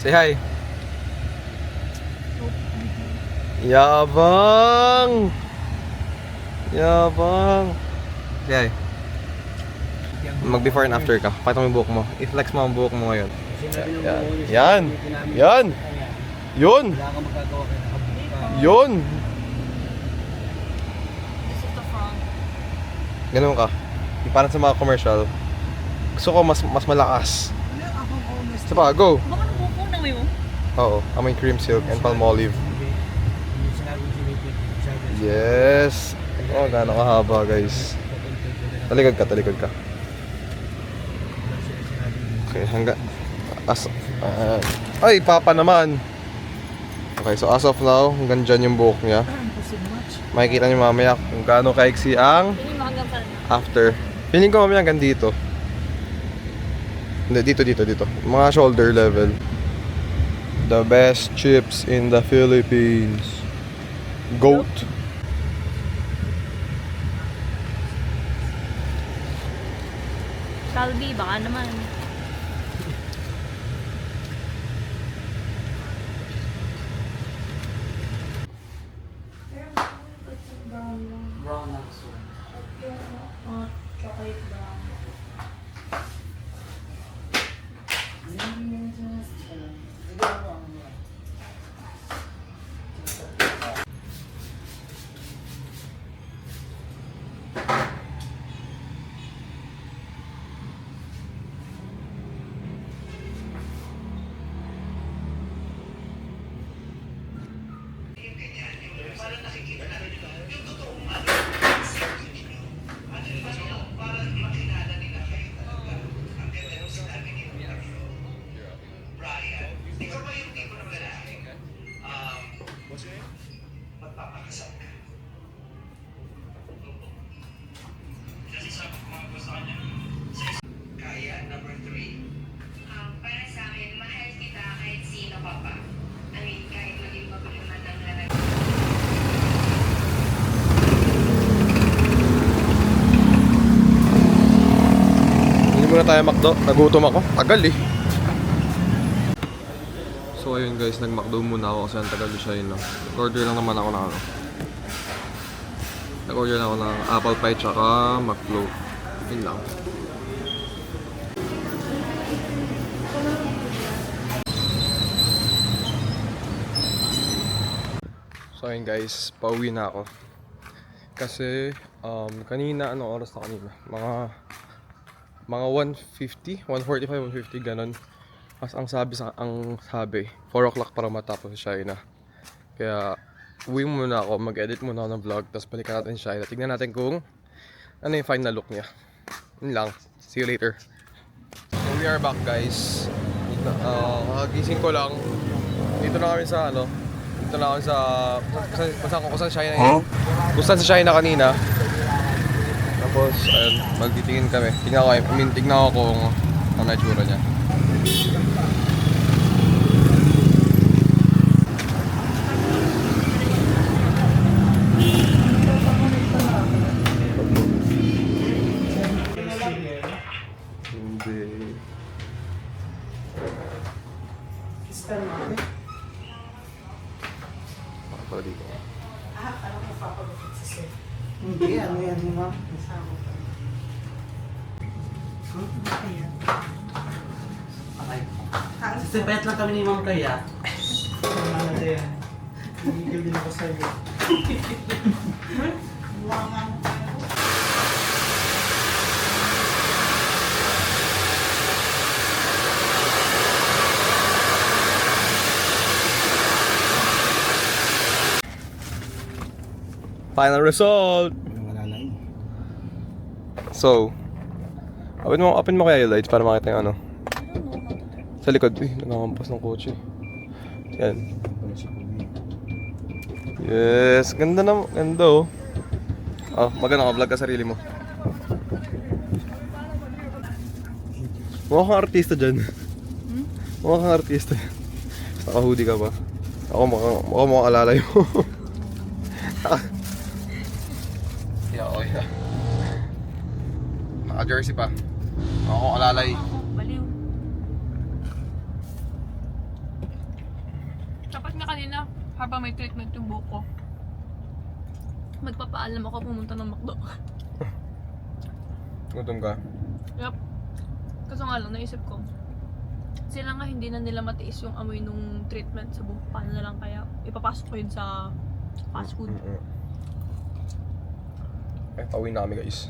Say hi. Yabang! Yabang! Say hi. Mag before and after ka. Pakita mo yung buhok mo. I-flex mo ang buhok mo ngayon. Yan! Yan! Yun! Yun! Ganun ka. Parang sa mga commercial. Gusto ko mas malakas. Isa pa, go! Baka nabupunaw mo? Oo, amoy cream silk and palmolive. Yes! Oh, gano'ng kahaba guys. Talikod ka, talikod ka. Okay, hanggang... ay, papa naman! Okay, so as of now, hanggang dyan yung buhok niya. Makikita niyo mamaya kung gaano kaiksi ang after. Feeling ko mamaya hanggang dito. Hindi, dito. Mga shoulder level. The best chips in the Philippines. Goat. Calbee, baka naman. Brown also. Chocolate brown. Para sa akin, mahal kita kahit sino ka pa. I mean, kahit maging magulo man ang lahat. Hindi muna tayo McDo. Nagutom ako. Tagal eh. So ayun guys, nag-McDo muna ako kasi ang tagal siya yun. Nag-order lang naman ako ng ano. Nag-order lang ako ng apple pie tsaka McFloat. Yun lang. So ayun guys, pauwi na ako. Kasi kanina, anong oras na kanina? Mga 1:50, 1:45, 1:50 ganon. Mas ang sabi 4 o'clock para matapos si Shaina. Kaya uwi muna ako, mag-edit muna ako ng vlog, tapos balikan natin si Shaina. Tignan natin kung ano yung final look niya. Yun lang. See you later. So we are back guys. Kagising ko lang. Dito na kami sa ano. Dito na kami sa kung saan si Shaina yun. Kung saan si Shaina kanina. Tapos ayun, magtitingin kami. Tignan ko kung ano na itsura niya. Hindi. Para dito. Hindi, ano yan mo ma'am? Okay. Sipet lang kami ni ma'am kaya. Ano na yan? Higil din ako sa'yo. Final result! Wala na yun. So, open mo kaya yung lights para makita yung ano. Sa likod, nakakampas ng kotse. Yan. Yes, ganda na, ganda oh. Maganda ka, vlog ka sarili mo. Mukha kang artista dyan. Mukha kang artista. Naka-hoodie ka ba? Ako mukhang alalay mo. Yeah. Naka-jersey pa. Ako alalay. Baliw. nga kanina, habang may treatment yung buhok ko, magpapaalam ako pumunta ng McDo. Gutom ka? Yup. Kaso nga lang, naisip ko, sila nga hindi na nila matiis yung amoy nung treatment sa buhok. Paano na lang kaya ipapasok ko yun sa fast food? Eh, pauwi na kami guys.